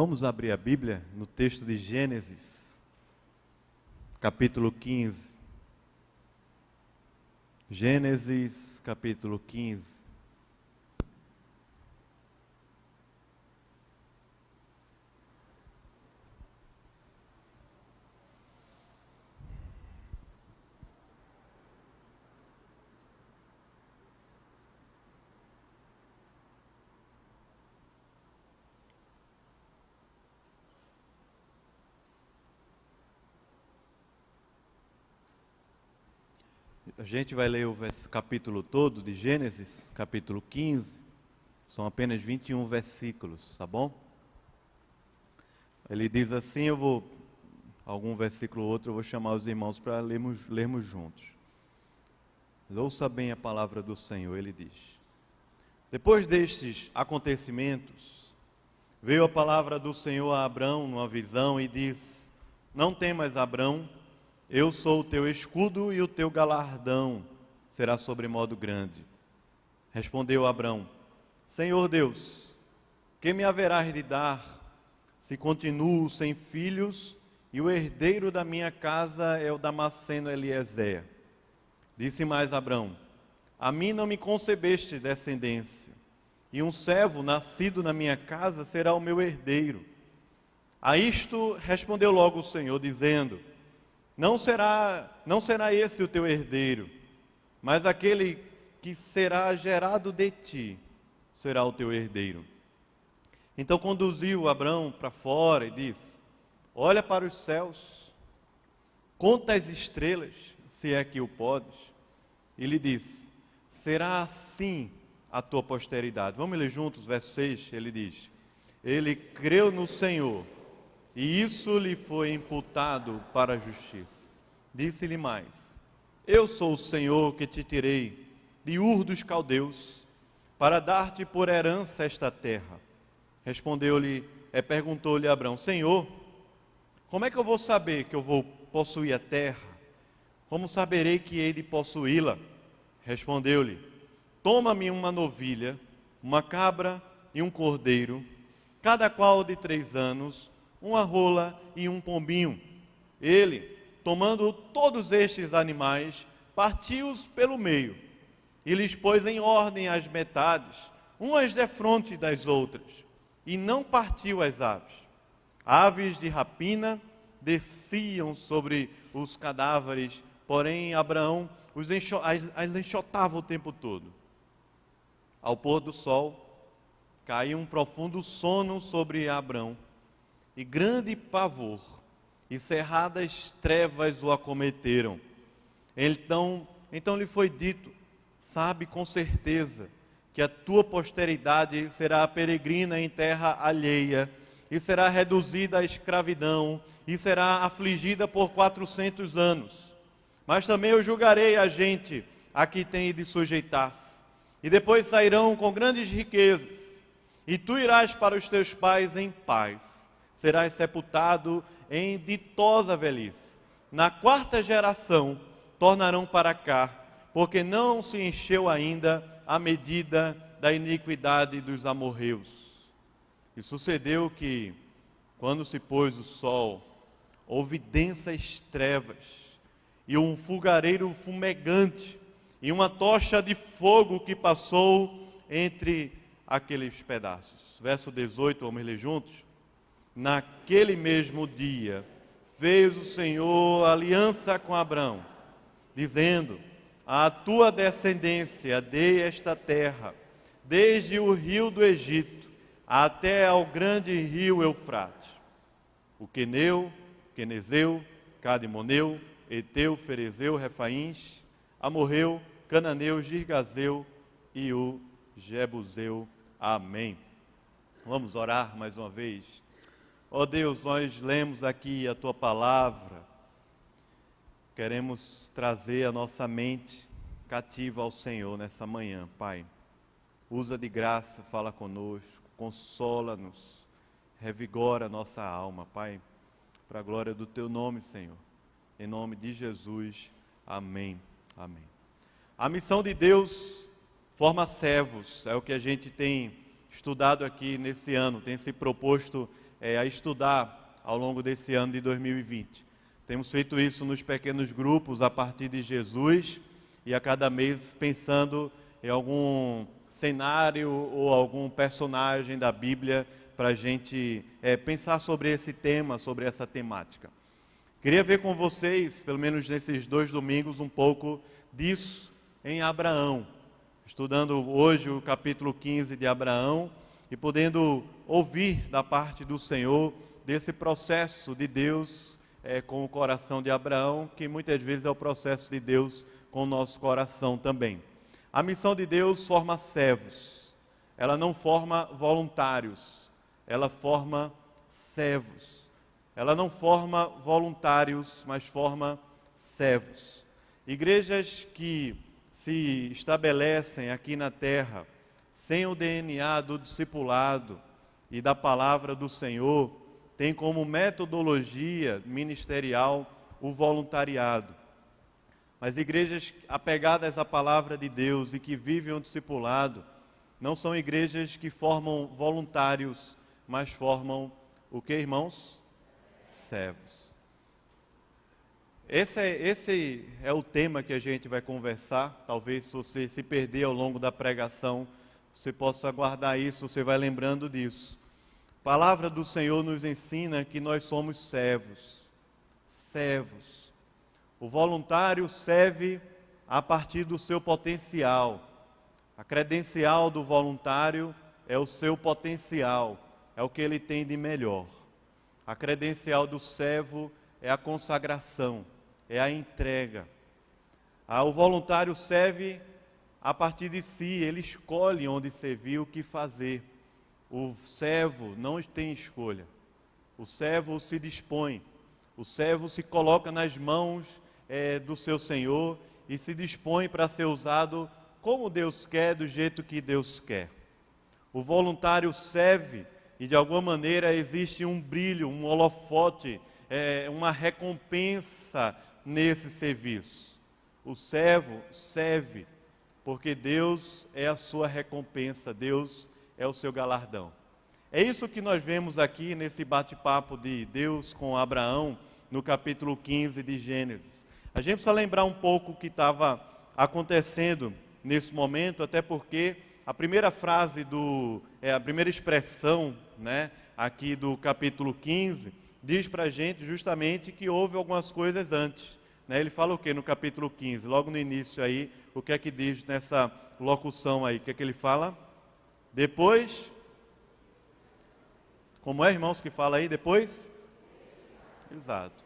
Vamos abrir a Bíblia no texto de Gênesis, capítulo 15. Gênesis, capítulo 15. A gente vai ler o capítulo todo de Gênesis, capítulo 15, são apenas 21 versículos, tá bom? Ele diz assim, algum versículo ou outro, eu vou chamar os irmãos para lermos juntos. Ouça bem a palavra do Senhor, ele diz: Depois destes acontecimentos, veio a palavra do Senhor a Abrão numa visão e diz: Não temas, Abrão, eu sou o teu escudo e o teu galardão será sobremodo grande. Respondeu Abrão: Senhor Deus, que me haverás de dar, se continuo sem filhos, e o herdeiro da minha casa é o Damasceno Eliezer? Disse mais Abrão: A mim não me concebeste descendência, e um servo nascido na minha casa será o meu herdeiro. A isto respondeu logo o Senhor, dizendo: Não será esse o teu herdeiro, mas aquele que será gerado de ti será o teu herdeiro. Então conduziu Abrão para fora e disse: Olha para os céus, conta as estrelas, se é que o podes. E lhe disse: Será assim a tua posteridade. Vamos ler juntos, verso 6, ele diz: Ele creu no Senhor, e isso lhe foi imputado para a justiça. Disse-lhe mais: Eu sou o Senhor que te tirei de Ur dos Caldeus, para dar-te por herança esta terra. Perguntou-lhe Abrão: Senhor, como é que eu vou saber que eu vou possuir a terra? Como saberei que hei de possuí-la? Respondeu-lhe: Toma-me uma novilha, uma cabra e um cordeiro, cada qual de 3 anos, uma rola e um pombinho. Ele, tomando todos estes animais, partiu-os pelo meio, e lhes pôs em ordem as metades, umas defronte das outras, e não partiu as aves. Aves de rapina desciam sobre os cadáveres, porém Abraão as enxotava o tempo todo. Ao pôr do sol, caiu um profundo sono sobre Abrão, e grande pavor e cerradas trevas o acometeram. Então lhe foi dito: Sabe com certeza que a tua posteridade será peregrina em terra alheia, e será reduzida à escravidão, e será afligida por 400 anos. Mas também eu julgarei a gente a que tem de sujeitar-se, e depois sairão com grandes riquezas, e tu irás para os teus pais em paz. Serás sepultado em ditosa velhice. Na 4ª geração tornarão para cá, porque não se encheu ainda a medida da iniquidade dos amorreus. E sucedeu que, quando se pôs o sol, houve densas trevas, e um fogareiro fumegante, e uma tocha de fogo que passou entre aqueles pedaços. Verso 18, vamos ler juntos? Naquele mesmo dia, fez o Senhor aliança com Abrão, dizendo: À tua descendência dei esta terra, desde o rio do Egito até ao grande rio Eufrates. O Queneu, Quenezeu, Cadimoneu, Eteu, Ferezeu, Refaíns, Amorreu, Cananeu, Girgazeu e o Jebuseu. Amém. Vamos orar mais uma vez. Ó Deus, nós lemos aqui a Tua palavra, queremos trazer a nossa mente cativa ao Senhor nessa manhã, Pai. Usa de graça, fala conosco, consola-nos, revigora a nossa alma, Pai, para a glória do Teu nome, Senhor. Em nome de Jesus, amém, amém. A missão de Deus forma servos, é o que a gente tem estudado aqui nesse ano, tem se proposto a estudar ao longo desse ano de 2020. Temos feito isso nos pequenos grupos a partir de Jesus e a cada mês pensando em algum cenário ou algum personagem da Bíblia para a gente pensar sobre esse tema, sobre essa temática. Queria ver com vocês, pelo menos nesses 2 domingos, um pouco disso em Abraão. Estudando hoje o capítulo 15 de Abraão e podendo ouvir da parte do Senhor desse processo de Deus com o coração de Abraão, que muitas vezes é o processo de Deus com o nosso coração também. A missão de Deus forma servos, ela não forma voluntários, ela forma servos. Ela não forma voluntários, mas forma servos. Igrejas que se estabelecem aqui na terra, sem o DNA do discipulado e da palavra do Senhor, têm como metodologia ministerial o voluntariado. Mas igrejas apegadas à palavra de Deus e que vivem o discipulado, não são igrejas que formam voluntários, mas formam o que, irmãos? Servos. Esse é o tema que a gente vai conversar. Talvez se você se perder ao longo da pregação, você possa guardar isso, você vai lembrando disso. A palavra do Senhor nos ensina que nós somos servos. Servos. O voluntário serve a partir do seu potencial. A credencial do voluntário é o seu potencial, é o que ele tem de melhor. A credencial do servo é a consagração, é a entrega. O voluntário serve a partir de si, ele escolhe onde servir, o que fazer. O servo não tem escolha. O servo se dispõe, o servo se coloca nas mãos do seu Senhor e se dispõe para ser usado como Deus quer, do jeito que Deus quer. O voluntário serve e de alguma maneira existe um brilho, um holofote, uma recompensa nesse serviço. O servo serve, porque Deus é a sua recompensa, Deus é o seu galardão. É isso que nós vemos aqui nesse bate-papo de Deus com Abraão, no capítulo 15 de Gênesis. A gente precisa lembrar um pouco o que estava acontecendo nesse momento, até porque a primeira frase, a primeira expressão, aqui do capítulo 15, diz para a gente justamente que houve algumas coisas antes. Ele fala o que no capítulo 15? Logo no início aí, o que é que diz nessa locução aí? O que é que ele fala? Depois, como é, irmãos, que fala aí? Depois? Exato.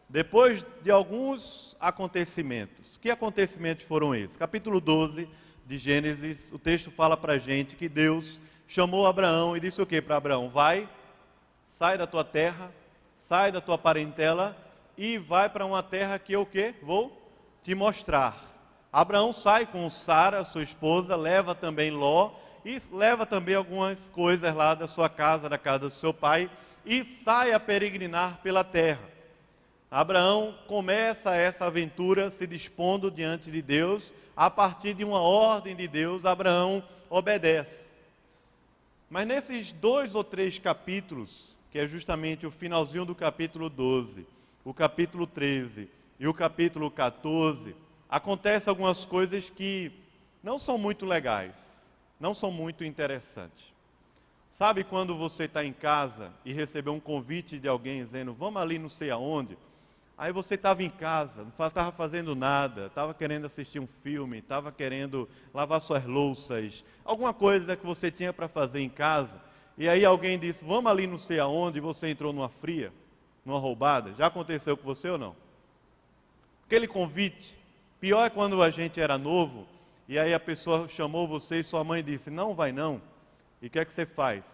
Depois de alguns acontecimentos. Que acontecimentos foram esses? Capítulo 12 de Gênesis, o texto fala para a gente que Deus chamou Abraão e disse o que para Abraão? Vai, sai da tua terra, sai da tua parentela e vai para uma terra que eu o quê? Vou te mostrar. Abraão sai com Sara, sua esposa, leva também Ló e leva também algumas coisas lá da sua casa, da casa do seu pai e sai a peregrinar pela terra. Abraão começa essa aventura se dispondo diante de Deus, a partir de uma ordem de Deus, Abraão obedece. Mas nesses 2 ou 3 capítulos, que é justamente o finalzinho do capítulo 12, o capítulo 13 e o capítulo 14, acontecem algumas coisas que não são muito legais, não são muito interessantes. Sabe quando você está em casa e recebeu um convite de alguém dizendo, vamos ali não sei aonde? Aí você estava em casa, não estava fazendo nada, estava querendo assistir um filme, estava querendo lavar suas louças, alguma coisa que você tinha para fazer em casa, e aí alguém disse, vamos ali não sei aonde, e você entrou numa fria, numa roubada. Já aconteceu com você ou não? Aquele convite, pior é quando a gente era novo, e aí a pessoa chamou você e sua mãe disse, não vai não, e o que é que você faz?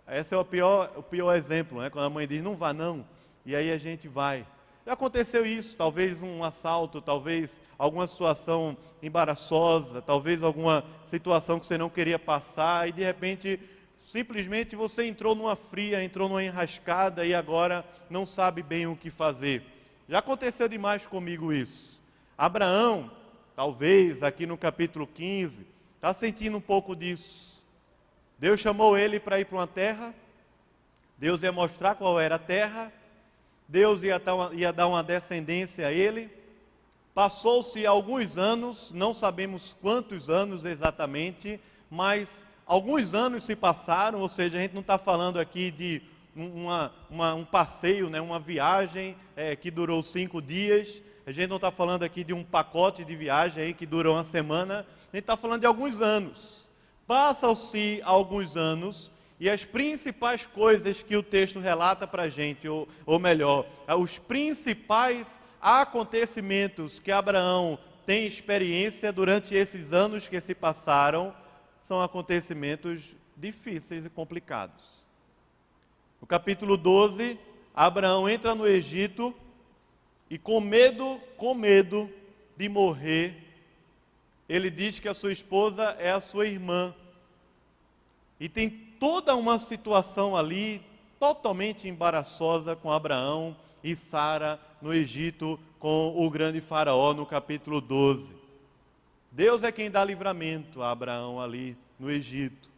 Esse é o pior exemplo, quando a mãe diz, não vá não, e aí a gente vai. Já aconteceu isso, talvez um assalto, talvez alguma situação embaraçosa, talvez alguma situação que você não queria passar e de repente, simplesmente você entrou numa fria, entrou numa enrascada e agora não sabe bem o que fazer. Já aconteceu demais comigo isso. Abraão, talvez aqui no capítulo 15, está sentindo um pouco disso. Deus chamou ele para ir para uma terra, Deus ia mostrar qual era a terra, Deus ia dar uma descendência a ele. Passou-se alguns anos, não sabemos quantos anos exatamente, mas alguns anos se passaram, ou seja, a gente não está falando aqui de um passeio, né, uma viagem que durou 5 dias, a gente não está falando aqui de um pacote de viagem aí que durou uma semana, a gente está falando de alguns anos. Passam-se alguns anos e as principais coisas que o texto relata para a gente, ou melhor, os principais acontecimentos que Abraão tem experiência durante esses anos que se passaram, são acontecimentos difíceis e complicados. No capítulo 12, Abraão entra no Egito e com medo de morrer, ele diz que a sua esposa é a sua irmã. E tem toda uma situação ali totalmente embaraçosa com Abraão e Sara no Egito com o grande faraó no capítulo 12. Deus é quem dá livramento a Abraão ali no Egito.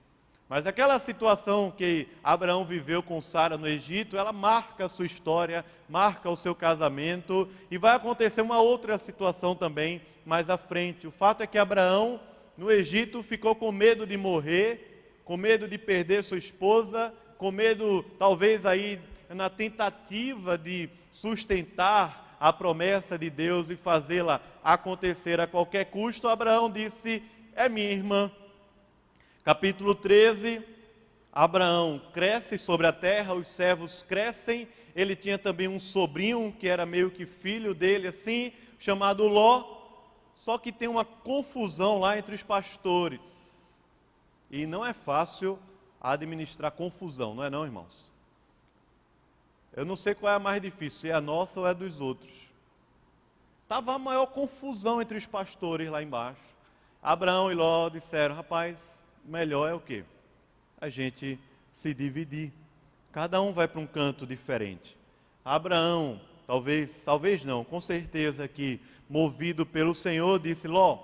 Mas aquela situação que Abraão viveu com Sara no Egito, ela marca a sua história, marca o seu casamento, e vai acontecer uma outra situação também mais à frente. O fato é que Abraão, no Egito, ficou com medo de morrer, com medo de perder sua esposa, com medo, talvez aí, na tentativa de sustentar a promessa de Deus e fazê-la acontecer a qualquer custo. Abraão disse: é minha irmã. Capítulo 13, Abraão cresce sobre a terra, os servos crescem, ele tinha também um sobrinho que era meio que filho dele assim, chamado Ló, só que tem uma confusão lá entre os pastores, e não é fácil administrar confusão, não é não, irmãos? Eu não sei qual é a mais difícil, se é a nossa ou é a dos outros. Estava a maior confusão entre os pastores lá embaixo. Abraão e Ló disseram: rapaz, melhor é o quê? A gente se dividir. Cada um vai para um canto diferente. Abraão, talvez não, com certeza que, movido pelo Senhor, disse: Ló,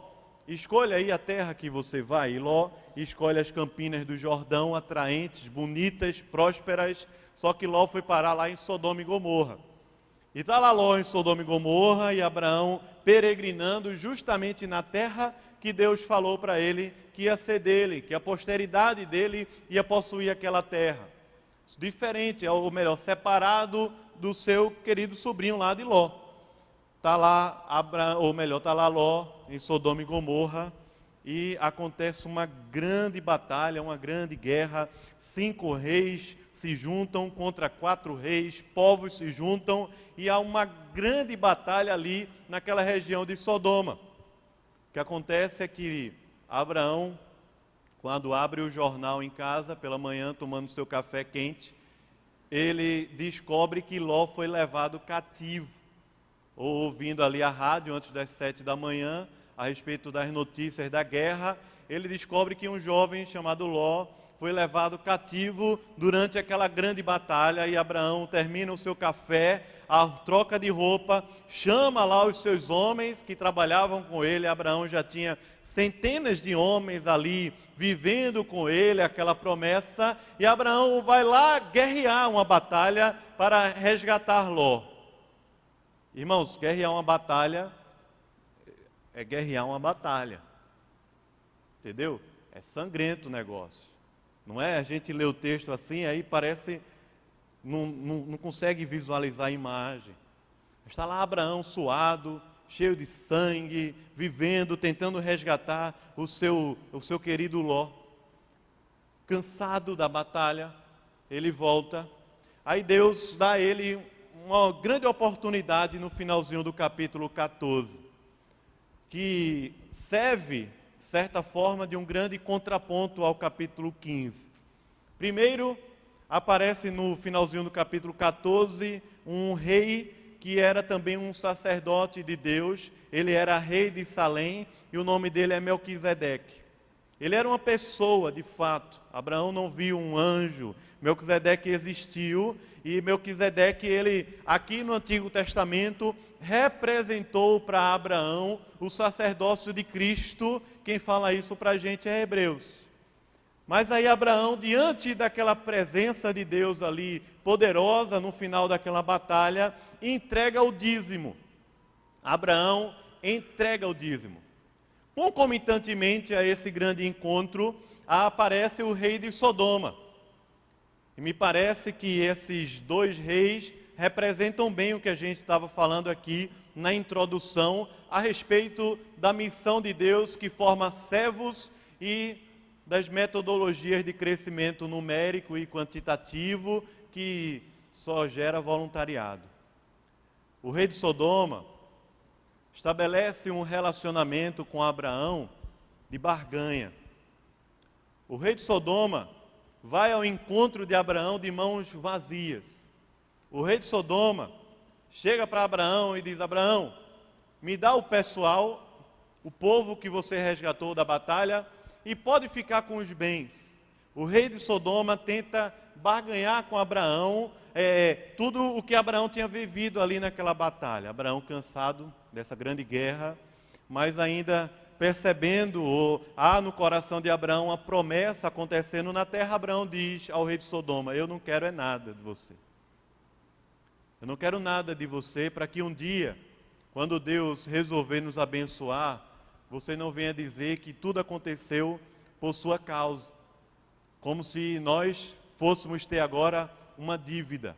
escolha aí a terra que você vai. E Ló escolhe as campinas do Jordão, atraentes, bonitas, prósperas. Só que Ló foi parar lá em Sodoma e Gomorra. E está lá Ló em Sodoma e Gomorra, e Abraão peregrinando justamente na terra que Deus falou para ele que ia ser dele, que a posteridade dele ia possuir aquela terra. Diferente, ou melhor, separado do seu querido sobrinho lá de Ló. Está lá está lá Ló em Sodoma e Gomorra, e acontece uma grande batalha, uma grande guerra. 5 reis se juntam contra 4 reis, povos se juntam, e há uma grande batalha ali naquela região de Sodoma. O que acontece é que Abraão, quando abre o jornal em casa, pela manhã, tomando seu café quente, ele descobre que Ló foi levado cativo. Ou ouvindo ali a rádio antes das 7 da manhã, a respeito das notícias da guerra, ele descobre que um jovem chamado Ló foi levado cativo durante aquela grande batalha, e Abraão termina o seu café, a troca de roupa, chama lá os seus homens que trabalhavam com ele. Abraão já tinha centenas de homens ali vivendo com ele aquela promessa, e Abraão vai lá guerrear uma batalha para resgatar Ló. Irmãos, guerrear uma batalha é guerrear uma batalha, entendeu? É sangrento o negócio. Não é? A gente lê o texto assim, aí parece, não consegue visualizar a imagem. Está lá Abraão suado, cheio de sangue, vivendo, tentando resgatar o seu querido Ló. Cansado da batalha, ele volta. Aí Deus dá a ele uma grande oportunidade no finalzinho do capítulo 14, que serve, de certa forma, de um grande contraponto ao capítulo 15. Primeiro, aparece no finalzinho do capítulo 14, um rei que era também um sacerdote de Deus. Ele era rei de Salém, e o nome dele é Melquisedeque. Ele era uma pessoa, de fato. Abraão não viu um anjo. Melquisedeque existiu, e Melquisedeque, ele, aqui no Antigo Testamento, representou para Abraão o sacerdócio de Cristo. Quem fala isso para a gente é Hebreus. Mas aí Abraão, diante daquela presença de Deus ali, poderosa, no final daquela batalha, entrega o dízimo. Abraão entrega o dízimo. Concomitantemente a esse grande encontro, aparece o rei de Sodoma. E me parece que esses dois reis representam bem o que a gente estava falando aqui na introdução, a respeito da missão de Deus que forma servos e das metodologias de crescimento numérico e quantitativo que só gera voluntariado. O rei de Sodoma estabelece um relacionamento com Abraão de barganha. O rei de Sodoma vai ao encontro de Abraão de mãos vazias. O rei de Sodoma chega para Abraão e diz: Abraão, me dá o pessoal, o povo que você resgatou da batalha, e pode ficar com os bens. O rei de Sodoma tenta barganhar com Abraão tudo o que Abraão tinha vivido ali naquela batalha. Abraão cansado dessa grande guerra, mas ainda percebendo, há no coração de Abraão a promessa acontecendo na terra. Abraão diz ao rei de Sodoma: eu não quero nada de você. Eu não quero nada de você, para que um dia, quando Deus resolver nos abençoar, você não venha dizer que tudo aconteceu por sua causa, como se nós fôssemos ter agora uma dívida.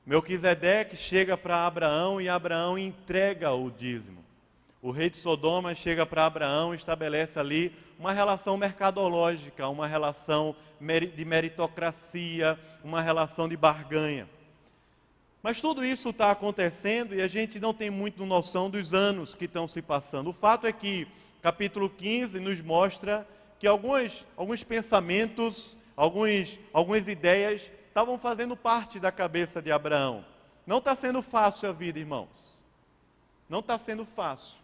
Melquisedeque chega para Abraão e Abraão entrega o dízimo. O rei de Sodoma chega para Abraão e estabelece ali uma relação mercadológica, uma relação de meritocracia, uma relação de barganha. Mas tudo isso está acontecendo e a gente não tem muito noção dos anos que estão se passando. O fato é que capítulo 15 nos mostra que alguns pensamentos, algumas ideias estavam fazendo parte da cabeça de Abraão. Não está sendo fácil a vida, irmãos. Não está sendo fácil.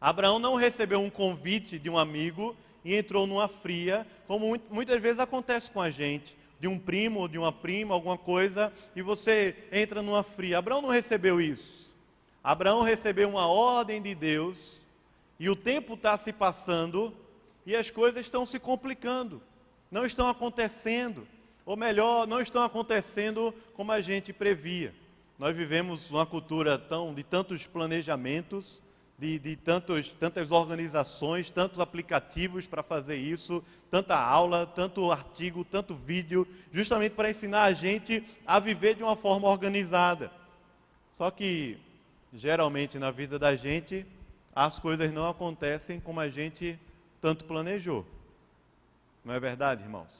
Abraão não recebeu um convite de um amigo e entrou numa fria, como muitas vezes acontece com a gente. De um primo ou de uma prima, alguma coisa, e você entra numa fria. Abraão não recebeu isso. Abraão recebeu uma ordem de Deus, e o tempo está se passando, e as coisas estão se complicando. Não estão acontecendo, ou melhor, não estão acontecendo como a gente previa. Nós vivemos uma cultura de tantos planejamentos, de tantas organizações, tantos aplicativos para fazer isso, tanta aula, tanto artigo, tanto vídeo, justamente para ensinar a gente a viver de uma forma organizada. Só que, geralmente, na vida da gente, as coisas não acontecem como a gente tanto planejou. Não é verdade, irmãos?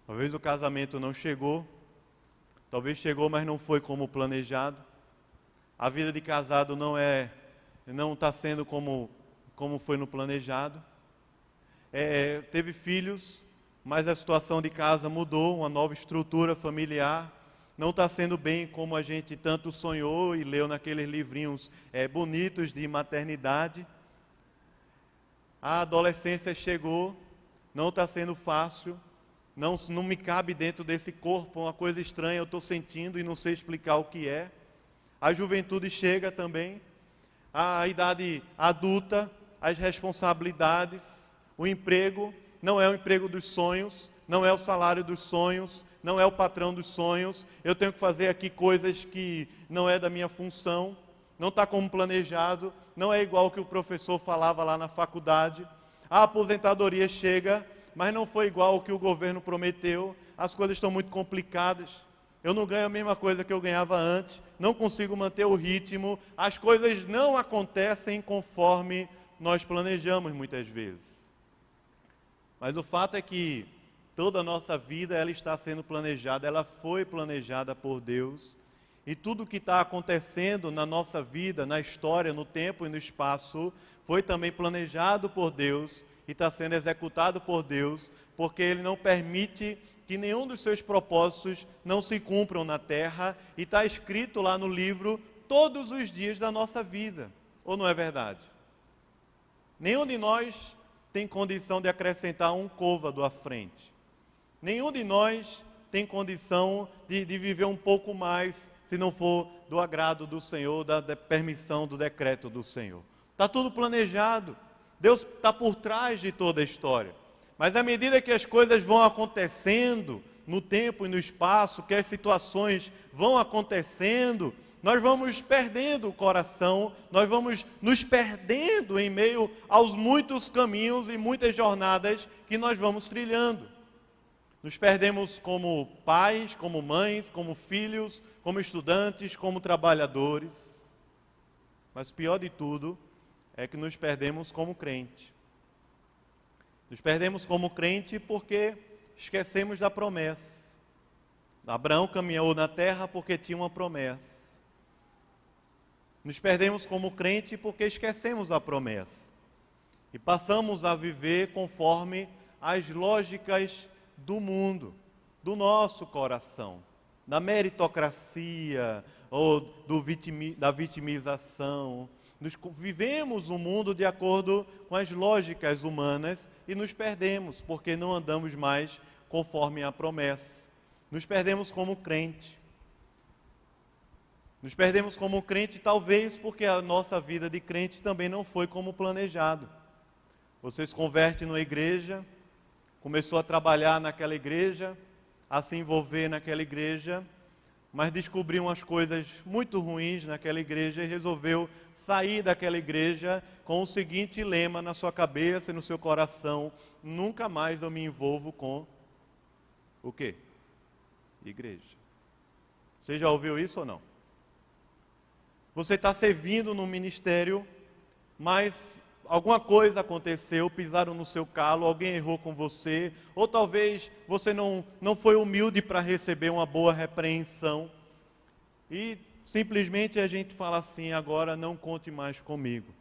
Talvez o casamento não chegou, talvez chegou, mas não foi como planejado. A vida de casado não está sendo como foi no planejado. Teve filhos, mas a situação de casa mudou, uma nova estrutura familiar. Não está sendo bem como a gente tanto sonhou e leu naqueles livrinhos bonitos de maternidade. A adolescência chegou, não está sendo fácil, não me cabe dentro desse corpo, uma coisa estranha eu estou sentindo e não sei explicar o que é. A juventude chega também. A idade adulta, as responsabilidades, o emprego não é o emprego dos sonhos, não é o salário dos sonhos, não é o patrão dos sonhos. Eu tenho que fazer aqui coisas que não é da minha função, não está como planejado, não é igual o que o professor falava lá na faculdade. A aposentadoria chega, mas não foi igual o que o governo prometeu, as coisas estão muito complicadas. Eu não ganho a mesma coisa que eu ganhava antes, não consigo manter o ritmo, as coisas não acontecem conforme nós planejamos muitas vezes. Mas o fato é que toda a nossa vida ela está sendo planejada, ela foi planejada por Deus, e tudo que está acontecendo na nossa vida, na história, no tempo e no espaço, foi também planejado por Deus e está sendo executado por Deus, porque Ele não permite que nenhum dos seus propósitos não se cumpram na terra, e está escrito lá no livro todos os dias da nossa vida, ou não é verdade? Nenhum de nós tem condição de acrescentar um côvado à frente, nenhum de nós tem condição de viver um pouco mais, se não for do agrado do Senhor, da permissão do decreto do Senhor. Está tudo planejado, Deus está por trás de toda a história. Mas à medida que as coisas vão acontecendo no tempo e no espaço, que as situações vão acontecendo, nós vamos perdendo o coração, nós vamos nos perdendo em meio aos muitos caminhos e muitas jornadas que nós vamos trilhando. Nos perdemos como pais, como mães, como filhos, como estudantes, como trabalhadores. Mas o pior de tudo é que nos perdemos como crente. Nos perdemos como crente porque esquecemos da promessa. Abraão caminhou na terra porque tinha uma promessa. Nos perdemos como crente porque esquecemos a promessa. E passamos a viver conforme as lógicas do mundo, do nosso coração, da meritocracia ou da vitimização. Vivemos um mundo de acordo com as lógicas humanas e nos perdemos porque não andamos mais conforme a promessa. Nos perdemos como crente. Nos perdemos como crente talvez porque a nossa vida de crente também não foi como planejado. Você se converte numa igreja, começou a trabalhar naquela igreja, a se envolver naquela igreja, mas descobriu umas coisas muito ruins naquela igreja e resolveu sair daquela igreja com o seguinte lema na sua cabeça e no seu coração: nunca mais eu me envolvo com o quê? Igreja. Você já ouviu isso ou não? Você está servindo no ministério, mas alguma coisa aconteceu, pisaram no seu calo, alguém errou com você, ou talvez você não foi humilde para receber uma boa repreensão, e simplesmente a gente fala assim: agora não conte mais comigo.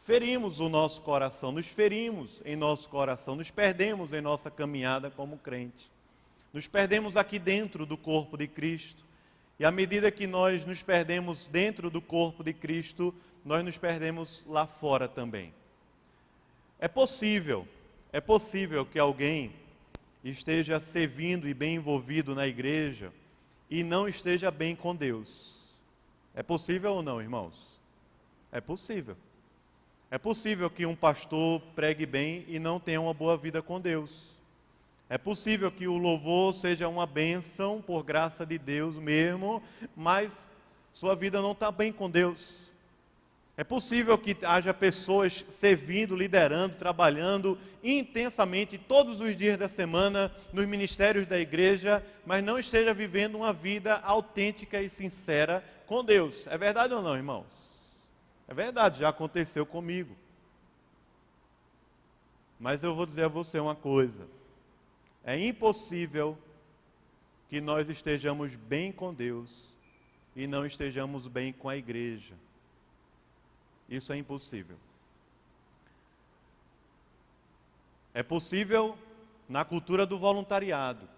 Ferimos o nosso coração, nos ferimos em nosso coração, nos perdemos em nossa caminhada como crente, nos perdemos aqui dentro do corpo de Cristo, e à medida que nós nos perdemos dentro do corpo de Cristo, nós nos perdemos lá fora também. É possível que alguém esteja servindo e bem envolvido na igreja e não esteja bem com Deus. É possível ou não, irmãos? É possível. É possível que um pastor pregue bem e não tenha uma boa vida com Deus. É possível que o louvor seja uma bênção por graça de Deus mesmo, mas sua vida não está bem com Deus. É possível que haja pessoas servindo, liderando, trabalhando intensamente todos os dias da semana nos ministérios da igreja, mas não esteja vivendo uma vida autêntica e sincera com Deus. É verdade ou não, irmãos? É verdade, já aconteceu comigo. Mas eu vou dizer a você uma coisa: é impossível que nós estejamos bem com Deus e não estejamos bem com a igreja. Isso é impossível. É possível na cultura do voluntariado.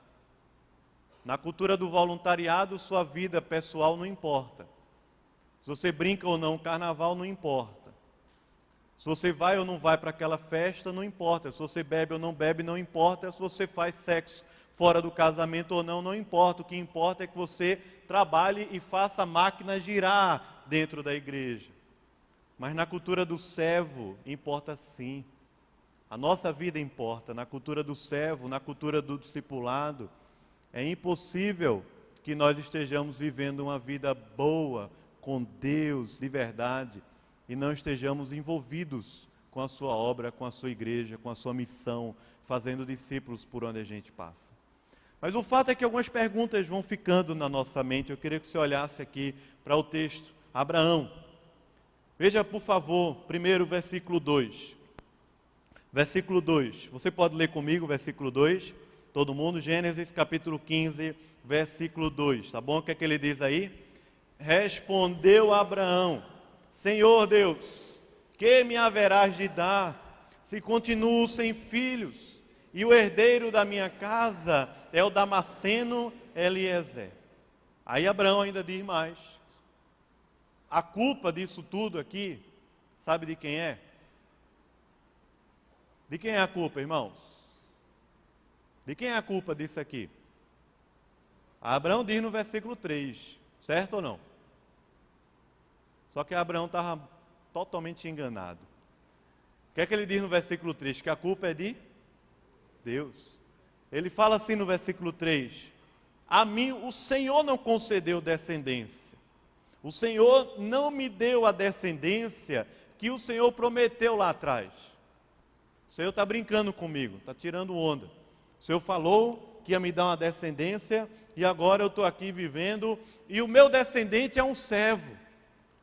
Na cultura do voluntariado, sua vida pessoal não importa. Se você brinca ou não, carnaval não importa. Se você vai ou não vai para aquela festa, não importa. Se você bebe ou não bebe, não importa. Se você faz sexo fora do casamento ou não, não importa. O que importa é que você trabalhe e faça a máquina girar dentro da igreja. Mas na cultura do servo, importa sim. A nossa vida importa. Na cultura do servo, na cultura do discipulado, é impossível que nós estejamos vivendo uma vida boa, com Deus, de verdade, e não estejamos envolvidos com a sua obra, com a sua igreja, com a sua missão, fazendo discípulos por onde a gente passa. Mas o fato é que algumas perguntas vão ficando na nossa mente. Eu queria que você olhasse aqui para o texto. Abraão. Veja, por favor, primeiro versículo 2. Versículo 2. Você pode ler comigo o versículo 2? Todo mundo? Gênesis capítulo 15, versículo 2. Tá bom? O que é que ele diz aí? Respondeu Abraão: Senhor Deus, que me haverás de dar, se continuo sem filhos, e o herdeiro da minha casa é o Damasceno Eliezer. Aí Abraão ainda diz mais. A culpa disso tudo aqui, sabe de quem é? De quem é a culpa, irmãos? De quem é a culpa disso aqui? Abraão diz no versículo 3, certo ou não? Só que Abraão estava totalmente enganado. O que é que ele diz no versículo 3? Que a culpa é de Deus. Ele fala assim no versículo 3: a mim o Senhor não concedeu descendência. O Senhor não me deu a descendência que o Senhor prometeu lá atrás. O Senhor está brincando comigo, está tirando onda. O Senhor falou que ia me dar uma descendência e agora eu estou aqui vivendo e o meu descendente é um servo.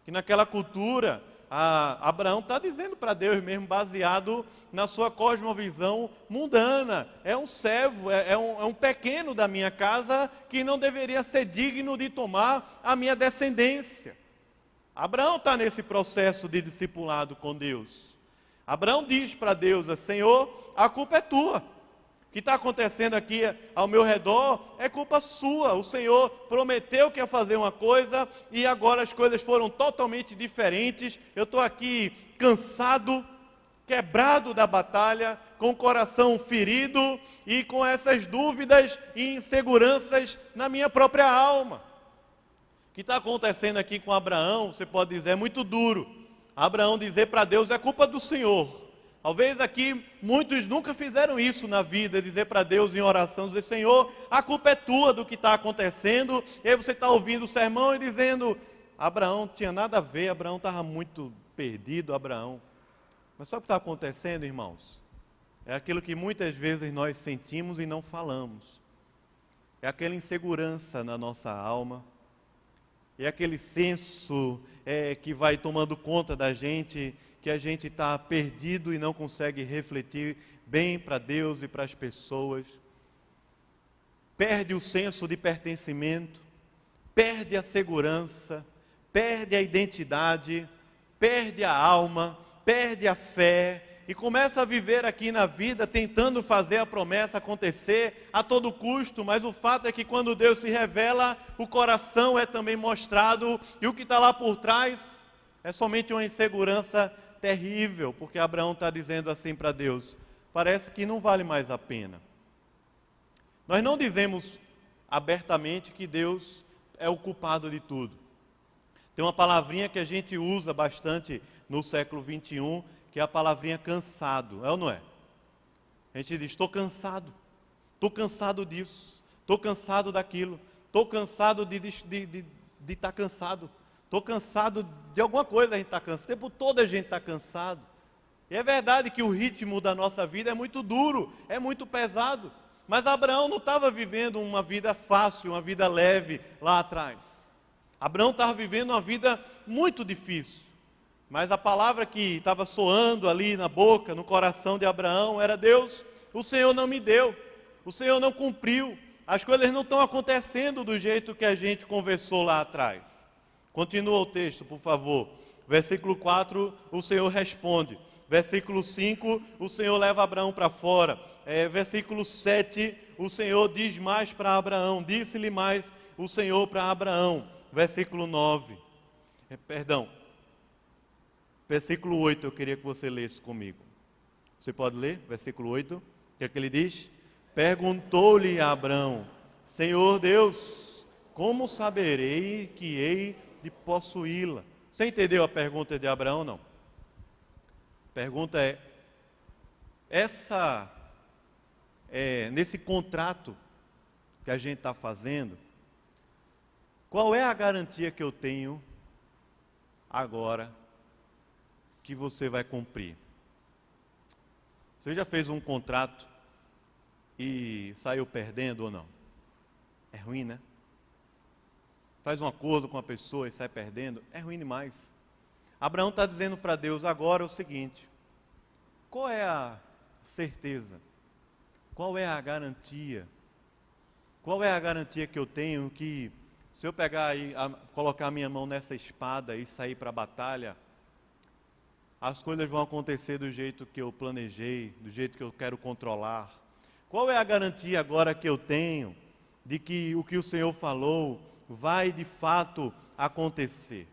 Que naquela cultura, Abraão está dizendo para Deus mesmo, baseado na sua cosmovisão mundana. É um servo, é um pequeno da minha casa que não deveria ser digno de tomar a minha descendência. Abraão está nesse processo de discipulado com Deus. Abraão diz para Deus: Senhor, a culpa é tua. O que está acontecendo aqui ao meu redor é culpa sua. O Senhor prometeu que ia fazer uma coisa e agora as coisas foram totalmente diferentes. Eu estou aqui cansado, quebrado da batalha, com o coração ferido e com essas dúvidas e inseguranças na minha própria alma. O que está acontecendo aqui com Abraão, você pode dizer, é muito duro. Abraão dizer para Deus: é culpa do Senhor. Talvez aqui muitos nunca fizeram isso na vida, dizer para Deus em oração, dizer: Senhor, a culpa é tua do que está acontecendo. E aí você está ouvindo o sermão e dizendo: Abraão não tinha nada a ver, Abraão estava muito perdido, Abraão. Mas sabe o que está acontecendo, irmãos? É aquilo que muitas vezes nós sentimos e não falamos. É aquela insegurança na nossa alma. É aquele senso que vai tomando conta da gente, que a gente está perdido e não consegue refletir bem para Deus e para as pessoas. Perde o senso de pertencimento, perde a segurança, perde a identidade, perde a alma, perde a fé e começa a viver aqui na vida tentando fazer a promessa acontecer a todo custo, mas o fato é que quando Deus se revela, o coração é também mostrado e o que está lá por trás é somente uma insegurança terrível, porque Abraão está dizendo assim para Deus: parece que não vale mais a pena. Nós não dizemos abertamente que Deus é o culpado de tudo. Tem uma palavrinha que a gente usa bastante no século 21, que é a palavrinha cansado, é ou não é? A gente diz: estou cansado disso, estou cansado daquilo, estou cansado de estar cansado, estou cansado de alguma coisa, a gente está cansado, o tempo todo a gente está cansado. E é verdade que o ritmo da nossa vida é muito duro, é muito pesado, mas Abraão não estava vivendo uma vida fácil, uma vida leve lá atrás. Abraão estava vivendo uma vida muito difícil. Mas a palavra que estava soando ali na boca, no coração de Abraão, era: Deus, o Senhor não me deu, o Senhor não cumpriu, as coisas não estão acontecendo do jeito que a gente conversou lá atrás. Continua o texto, por favor. Versículo 4, o Senhor responde. Versículo 5, o Senhor leva Abraão para fora. Versículo 7, o Senhor diz mais para Abraão, disse-lhe mais o Senhor para Abraão. Versículo 9, Versículo 8, eu queria que você lesse comigo. Você pode ler? Versículo 8. O que é que ele diz? Perguntou-lhe a Abraão: Senhor Deus, como saberei que hei de possuí-la? Você entendeu a pergunta de Abraão, não? A pergunta nesse contrato que a gente está fazendo, qual é a garantia que eu tenho agora que você vai cumprir? Você já fez um contrato e saiu perdendo ou não? É ruim, né? Faz um acordo com a pessoa e sai perdendo, é ruim demais. Abraão está dizendo para Deus agora o seguinte: qual é a certeza? Qual é a garantia? Qual é a garantia que eu tenho que, se eu pegar e colocar a minha mão nessa espada e sair para a batalha, as coisas vão acontecer do jeito que eu planejei, do jeito que eu quero controlar? Qual é a garantia agora que eu tenho de que o que o Senhor falou vai de fato acontecer?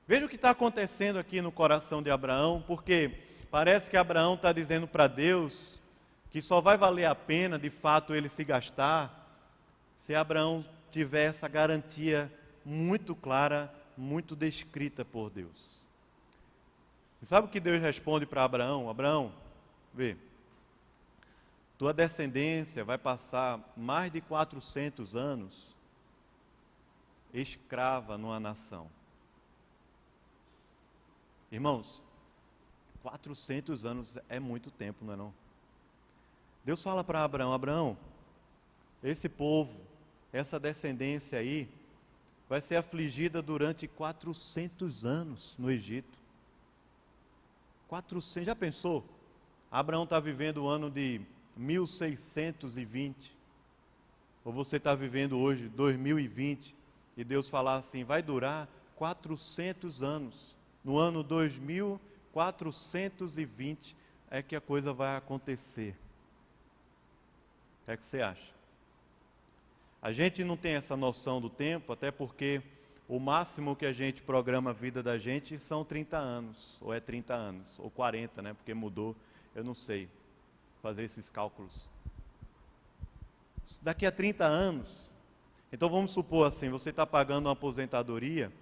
Veja o que está acontecendo aqui no coração de Abraão, porque parece que Abraão está dizendo para Deus que só vai valer a pena de fato ele se gastar se Abraão tiver essa garantia muito clara, muito descrita por Deus. E sabe o que Deus responde para Abraão? Abraão, vê, tua descendência vai passar mais de 400 anos escrava numa nação. Irmãos, 400 anos é muito tempo, não é não? Deus fala para Abraão, Abraão, esse povo, essa descendência aí, vai ser afligida durante 400 anos no Egito. 400, já pensou? Abraão está vivendo o ano de 1620, ou você está vivendo hoje 2020, e Deus falar assim, vai durar 400 anos, no ano 2420 é que a coisa vai acontecer. O que é que você acha? A gente não tem essa noção do tempo, até porque o máximo que a gente programa a vida da gente são 30 anos, ou é 30 anos, ou 40, né? Porque mudou, eu não sei fazer esses cálculos. Daqui a 30 anos, então vamos supor assim, você está pagando uma aposentadoria,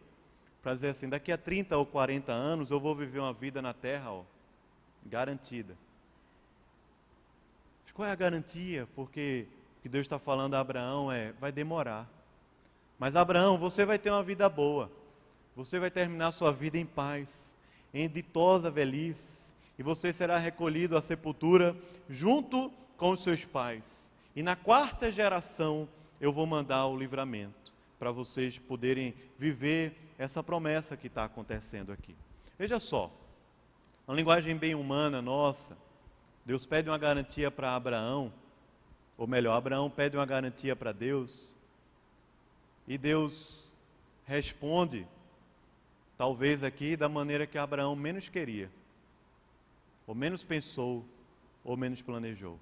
para dizer assim, daqui a 30 ou 40 anos eu vou viver uma vida na terra, ó, garantida. Mas qual é a garantia? Porque o que Deus está falando a Abraão vai demorar. Mas Abraão, você vai ter uma vida boa. Você vai terminar sua vida em paz, em ditosa velhice. E você será recolhido à sepultura junto com os seus pais. E na 4ª geração eu vou mandar o livramento, para vocês poderem viver essa promessa que está acontecendo aqui. Veja só, uma linguagem bem humana nossa, Deus pede uma garantia para Abraão, ou melhor, Abraão pede uma garantia para Deus, e Deus responde, talvez aqui, da maneira que Abraão menos queria, ou menos pensou, ou menos planejou.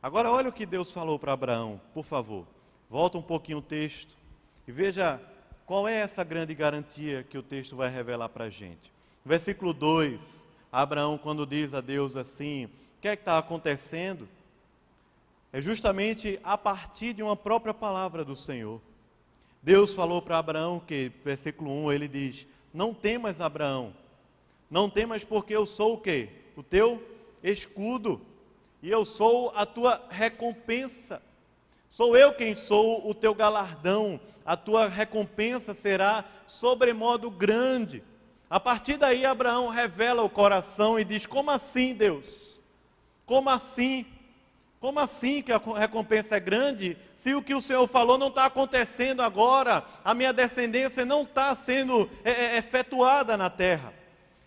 Agora olha o que Deus falou para Abraão, por favor, volta um pouquinho o texto, e veja qual é essa grande garantia que o texto vai revelar para a gente. Versículo 2, Abraão quando diz a Deus assim, o que é que está acontecendo? É justamente a partir de uma própria palavra do Senhor. Deus falou para Abraão que, versículo 1, ele diz, não temas Abraão, não temas porque eu sou o quê? O teu escudo, e eu sou a tua recompensa. Sou eu quem sou o teu galardão, a tua recompensa será sobremodo grande. A partir daí Abraão revela o coração e diz, como assim Deus? Como assim? Como assim que a recompensa é grande, se o que o Senhor falou não está acontecendo agora, a minha descendência não está sendo efetuada na terra?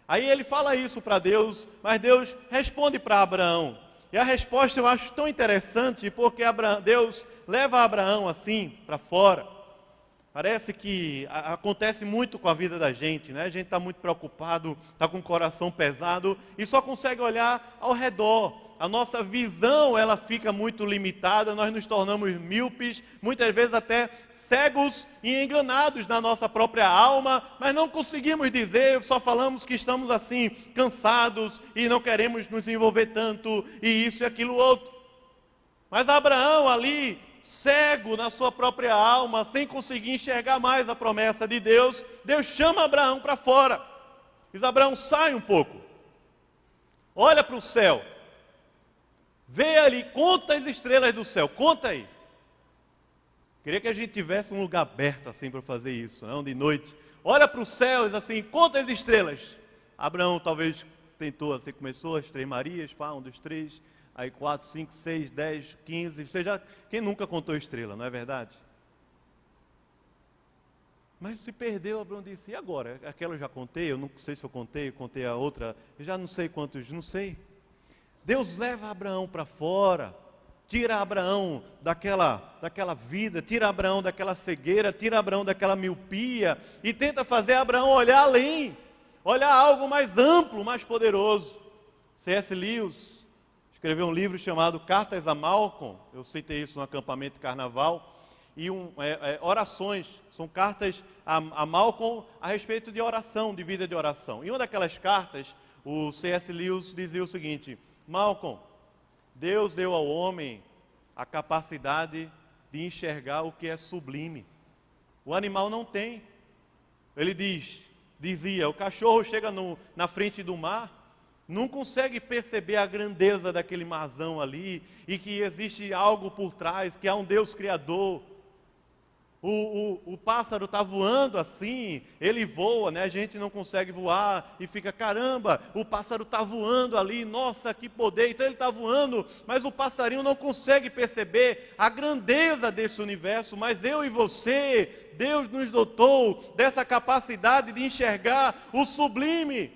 Aí ele fala isso para Deus, mas Deus responde para Abraão. E a resposta eu acho tão interessante, porque Deus leva Abraão assim, para fora. Parece que acontece muito com a vida da gente, né? A gente está muito preocupado, está com o coração pesado, e só consegue olhar ao redor. A nossa visão, ela fica muito limitada, nós nos tornamos míopes, muitas vezes até cegos e enganados na nossa própria alma, mas não conseguimos dizer, só falamos que estamos assim, cansados e não queremos nos envolver tanto, e isso e aquilo outro. Mas Abraão ali, cego na sua própria alma, sem conseguir enxergar mais a promessa de Deus, Deus chama Abraão para fora. Diz, Abraão, sai um pouco, olha para o céu. Vê ali, conta as estrelas do céu, conta aí. Queria que a gente tivesse um lugar aberto assim para fazer isso, não? De noite. Olha para os céus assim, conta as estrelas. Abraão talvez tentou assim, começou as 3 Marias, 1, 2, 3, aí 4, 5, 6, 10, 15. Quem nunca contou estrela, não é verdade? Mas se perdeu, Abraão disse, e agora? Aquela eu já contei, eu não sei se eu contei a outra, eu já não sei quantos, não sei. Deus leva Abraão para fora, tira Abraão daquela vida, tira Abraão daquela cegueira, tira Abraão daquela miopia e tenta fazer Abraão olhar além, olhar algo mais amplo, mais poderoso. C.S. Lewis escreveu um livro chamado Cartas a Malcolm, eu citei isso no acampamento de carnaval, e orações, são cartas a Malcolm a respeito de oração, de vida de oração. Em uma daquelas cartas, o C.S. Lewis dizia o seguinte, Malcolm, Deus deu ao homem a capacidade de enxergar o que é sublime. O animal não tem. Ele dizia, o cachorro chega na frente do mar não consegue perceber a grandeza daquele marzão ali, e que existe algo por trás, que há um Deus Criador. O pássaro está voando assim, ele voa, né? A gente não consegue voar e fica, caramba, o pássaro está voando ali, nossa, que poder, então ele está voando, mas o passarinho não consegue perceber a grandeza desse universo, mas eu e você, Deus nos dotou dessa capacidade de enxergar o sublime,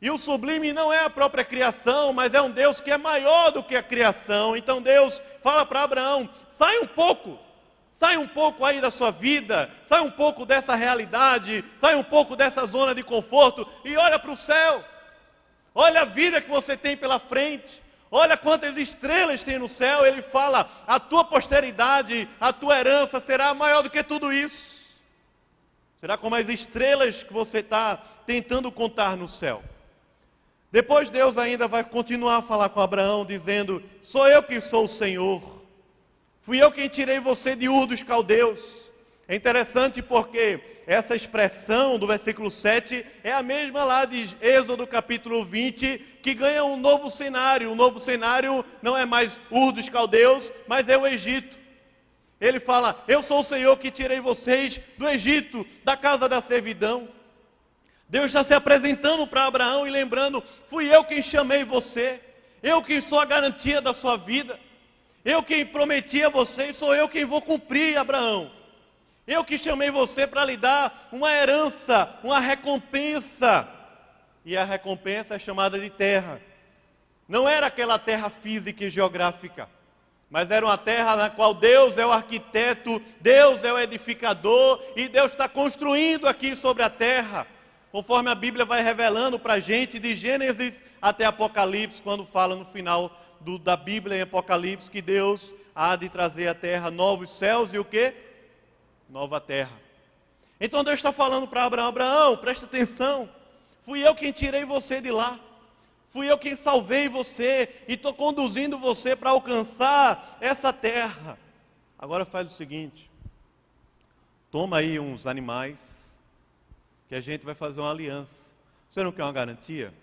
e o sublime não é a própria criação, mas é um Deus que é maior do que a criação. Então Deus fala para Abraão, sai um pouco aí da sua vida, sai um pouco dessa realidade, sai um pouco dessa zona de conforto e olha para o céu. Olha a vida que você tem pela frente, olha quantas estrelas tem no céu. Ele fala, a tua posteridade, a tua herança será maior do que tudo isso. Será como as estrelas que você está tentando contar no céu. Depois Deus ainda vai continuar a falar com Abraão, dizendo, sou eu que sou o Senhor. Fui eu quem tirei você de Ur dos Caldeus. É interessante porque essa expressão do versículo 7 é a mesma lá de Êxodo capítulo 20, que ganha um novo cenário. O novo cenário não é mais Ur dos Caldeus, mas é o Egito. Ele fala, eu sou o Senhor que tirei vocês do Egito, da casa da servidão. Deus está se apresentando para Abraão e lembrando, fui eu quem chamei você, eu quem sou a garantia da sua vida. Eu quem prometi a vocês, sou eu quem vou cumprir, Abraão. Eu que chamei você para lhe dar uma herança, uma recompensa. E a recompensa é chamada de terra. Não era aquela terra física e geográfica, mas era uma terra na qual Deus é o arquiteto, Deus é o edificador, e Deus está construindo aqui sobre a terra, conforme a Bíblia vai revelando para a gente, de Gênesis até Apocalipse, quando fala no final da Bíblia em Apocalipse, que Deus há de trazer à terra novos céus e o quê? Nova terra. Então Deus está falando para Abraão, Abraão, presta atenção, fui eu quem tirei você de lá, fui eu quem salvei você, e estou conduzindo você para alcançar essa terra. Agora faz o seguinte, toma aí uns animais, que a gente vai fazer uma aliança. Você não quer uma garantia?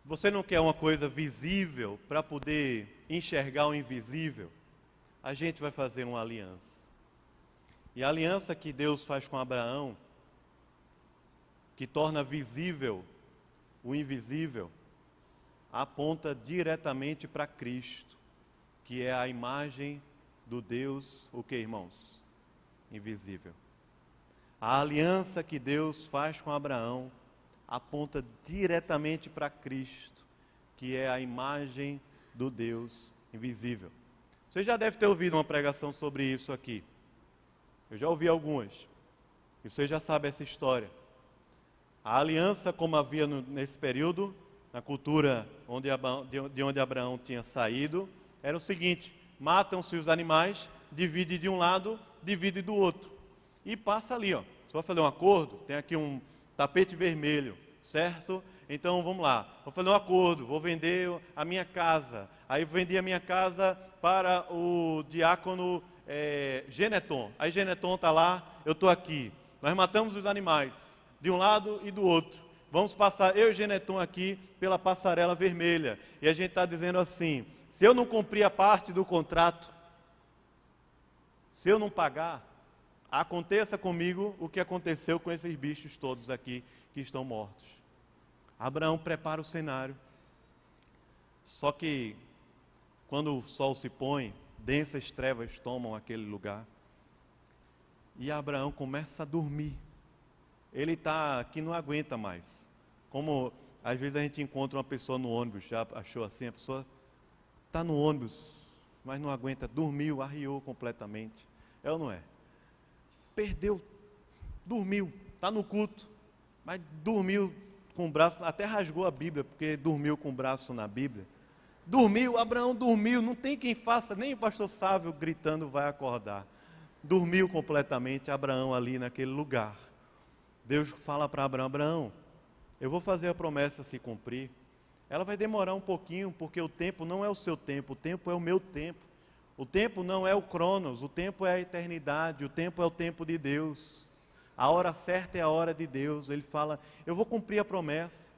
Você não quer uma coisa visível para poder enxergar o invisível? A gente vai fazer uma aliança. E a aliança que Deus faz com Abraão, que torna visível o invisível, aponta diretamente para Cristo, que é a imagem do Deus, o que, irmãos? Invisível. A aliança que Deus faz com Abraão aponta diretamente para Cristo, que é a imagem do Deus invisível. Você já deve ter ouvido uma pregação sobre isso aqui. Eu já ouvi algumas. E você já sabe essa história. A aliança, como havia nesse período, na cultura de onde Abraão tinha saído, era o seguinte, matam-se os animais, divide de um lado, divide do outro. E passa ali, ó. Você vai fazer um acordo, tem aqui um tapete vermelho, certo? Então vamos lá, vou fazer um acordo, vou vender a minha casa. Aí vendi a minha casa para o diácono Geneton. Aí Geneton está lá, eu estou aqui. Nós matamos os animais, de um lado e do outro. Vamos passar, eu e Geneton aqui, pela passarela vermelha. E a gente está dizendo assim, se eu não cumprir a parte do contrato, se eu não pagar, aconteça comigo o que aconteceu com esses bichos todos aqui que estão mortos. Abraão prepara o cenário. Só que quando o sol se põe, densas trevas tomam aquele lugar. E Abraão começa a dormir. Ele está que não aguenta mais. Como às vezes a gente encontra uma pessoa no ônibus, já achou assim, a pessoa está no ônibus, mas não aguenta, dormiu, arriou completamente. É ou não é? Perdeu, dormiu, está no culto, mas dormiu com o braço, até rasgou a Bíblia, porque dormiu com o braço na Bíblia. Dormiu, Abraão dormiu, não tem quem faça, nem o pastor Sávio gritando vai acordar. Dormiu completamente Abraão ali naquele lugar. Deus fala para Abraão, Abraão, eu vou fazer a promessa se cumprir. Ela vai demorar um pouquinho, porque o tempo não é o seu tempo, o tempo é o meu tempo. O tempo não é o Cronos, o tempo é a eternidade, o tempo é o tempo de Deus. A hora certa é a hora de Deus. Ele fala, eu vou cumprir a promessa.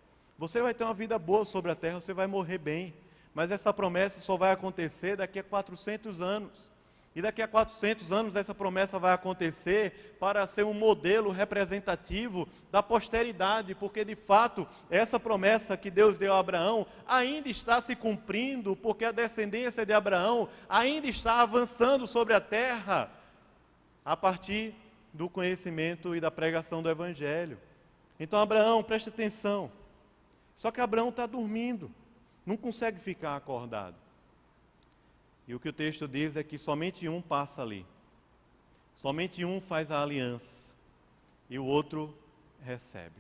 Você vai ter uma vida boa sobre a terra, você vai morrer bem. Mas essa promessa só vai acontecer daqui a 400 anos. E daqui a 400 anos essa promessa vai acontecer para ser um modelo representativo da posteridade, porque de fato essa promessa que Deus deu a Abraão ainda está se cumprindo, porque a descendência de Abraão ainda está avançando sobre a terra a partir do conhecimento e da pregação do Evangelho. Então Abraão, preste atenção. Só que Abraão está dormindo, não consegue ficar acordado. E o que o texto diz é que somente um passa ali. Somente um faz a aliança e o outro recebe.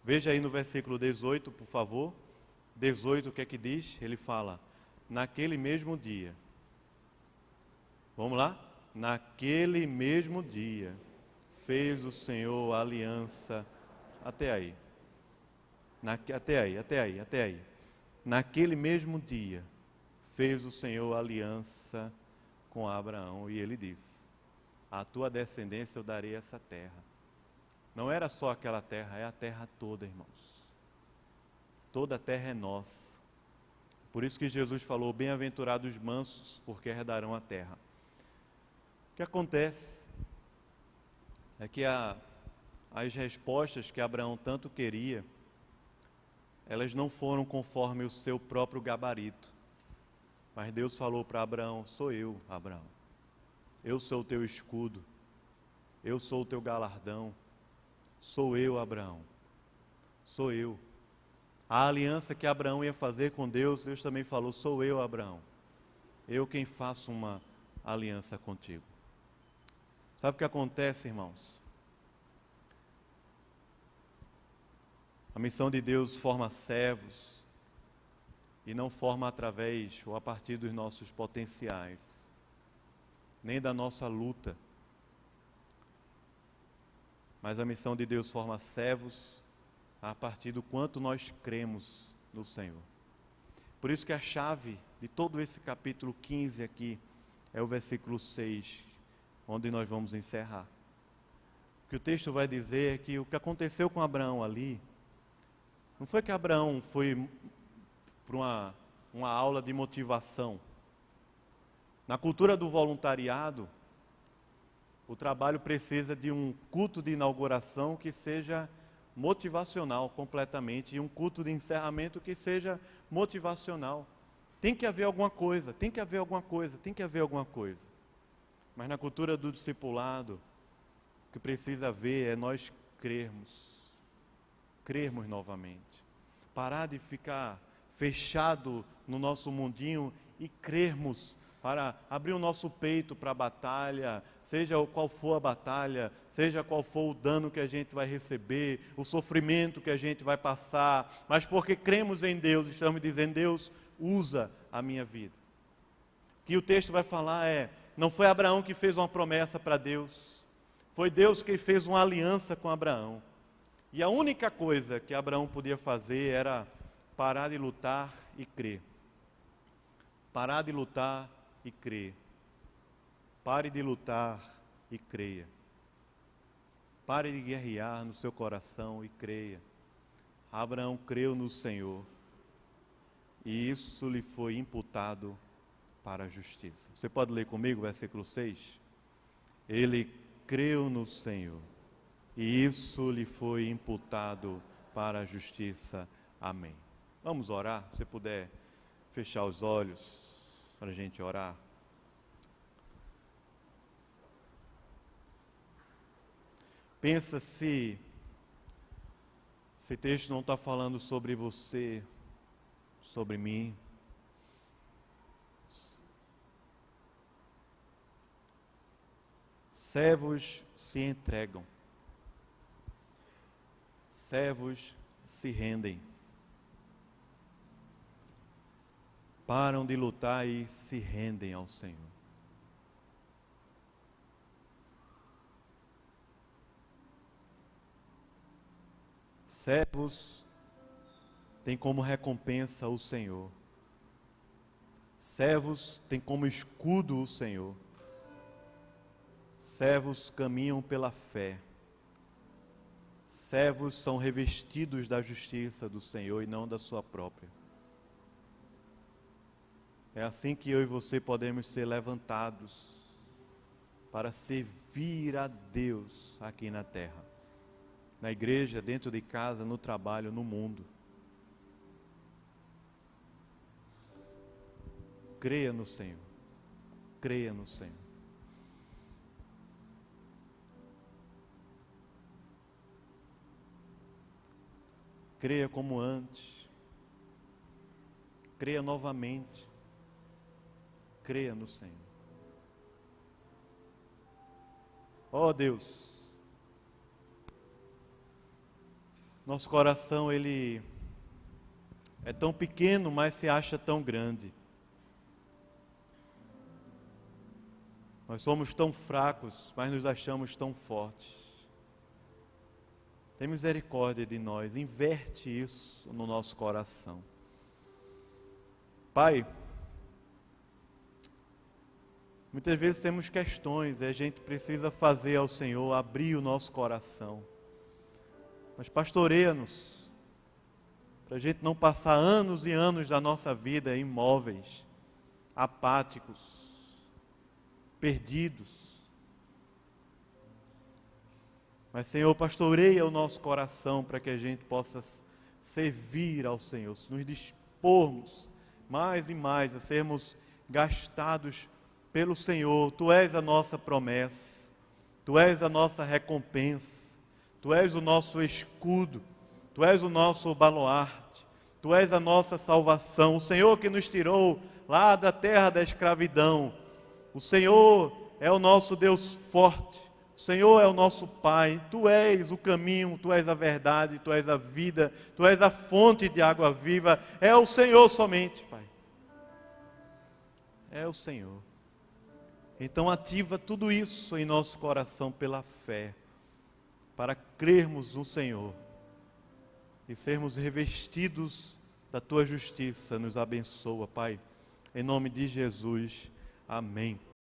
Veja aí no versículo 18, por favor. 18, o que é que diz? Ele fala, naquele mesmo dia. Vamos lá? Naquele mesmo dia fez o Senhor a aliança. Até aí. Até aí. Naquele mesmo dia fez o Senhor aliança com Abraão e ele disse, a tua descendência eu darei essa terra. Não era só aquela terra, é a terra toda, irmãos. Toda a terra é nossa. Por isso que Jesus falou, bem-aventurados os mansos, porque herdarão a terra. O que acontece é que as respostas que Abraão tanto queria, elas não foram conforme o seu próprio gabarito. Mas Deus falou para Abraão, sou eu, Abraão. Eu sou o teu escudo. Eu sou o teu galardão. Sou eu, Abraão. Sou eu. A aliança que Abraão ia fazer com Deus, Deus também falou, sou eu, Abraão. Eu quem faço uma aliança contigo. Sabe o que acontece, irmãos? A missão de Deus forma servos e não forma através ou a partir dos nossos potenciais, nem da nossa luta. Mas a missão de Deus forma servos a partir do quanto nós cremos no Senhor. Por isso que a chave de todo esse capítulo 15 aqui é o versículo 6, onde nós vamos encerrar. O que o texto vai dizer é que o que aconteceu com Abraão ali, não foi que Abraão foi para uma aula de motivação. Na cultura do voluntariado, o trabalho precisa de um culto de inauguração que seja motivacional completamente e um culto de encerramento que seja motivacional. Tem que haver alguma coisa, tem que haver alguma coisa, tem que haver alguma coisa. Mas na cultura do discipulado, o que precisa haver é nós crermos novamente. Parar de ficar fechado no nosso mundinho e crermos para abrir o nosso peito para a batalha, seja qual for a batalha, seja qual for o dano que a gente vai receber, o sofrimento que a gente vai passar, mas porque cremos em Deus, estamos dizendo, Deus, usa a minha vida. O que o texto vai falar é, não foi Abraão que fez uma promessa para Deus, foi Deus que fez uma aliança com Abraão. E a única coisa que Abraão podia fazer era parar de lutar e crer. Parar de lutar e crer. Pare de lutar e creia. Pare de guerrear no seu coração e creia. Abraão creu no Senhor e isso lhe foi imputado para a justiça. Você pode ler comigo o versículo 6? Ele creu no Senhor e isso lhe foi imputado para a justiça. Amém. Vamos orar? Se puder fechar os olhos para a gente orar. Pensa se esse texto não está falando sobre você, sobre mim. Servos se entregam. Servos se rendem. Param de lutar e se rendem ao Senhor. Servos têm como recompensa o Senhor. Servos têm como escudo o Senhor. Servos caminham pela fé. Servos são revestidos da justiça do Senhor e não da sua própria. É assim que eu e você podemos ser levantados para servir a Deus aqui na terra, na igreja, dentro de casa, no trabalho, no mundo. Creia no Senhor. Creia no Senhor. Creia como antes. Creia novamente. Creia no Senhor. Ó Deus, nosso coração ele é tão pequeno, mas se acha tão grande. Nós somos tão fracos, mas nos achamos tão fortes. Tem misericórdia de nós, inverte isso no nosso coração. Pai, muitas vezes temos questões e a gente precisa fazer ao Senhor abrir o nosso coração. Mas pastoreia-nos, para a gente não passar anos e anos da nossa vida imóveis, apáticos, perdidos. Mas, Senhor, pastoreia o nosso coração para que a gente possa servir ao Senhor, nos dispormos mais e mais a sermos gastados pelo Senhor. Tu és a nossa promessa, Tu és a nossa recompensa, Tu és o nosso escudo, Tu és o nosso baluarte, Tu és a nossa salvação, o Senhor que nos tirou lá da terra da escravidão. O Senhor é o nosso Deus forte, o Senhor é o nosso Pai, Tu és o caminho, Tu és a verdade, Tu és a vida, Tu és a fonte de água viva, é o Senhor somente, Pai. É o Senhor. Então ativa tudo isso em nosso coração pela fé, para crermos no Senhor e sermos revestidos da Tua justiça. Nos abençoa, Pai, em nome de Jesus, amém.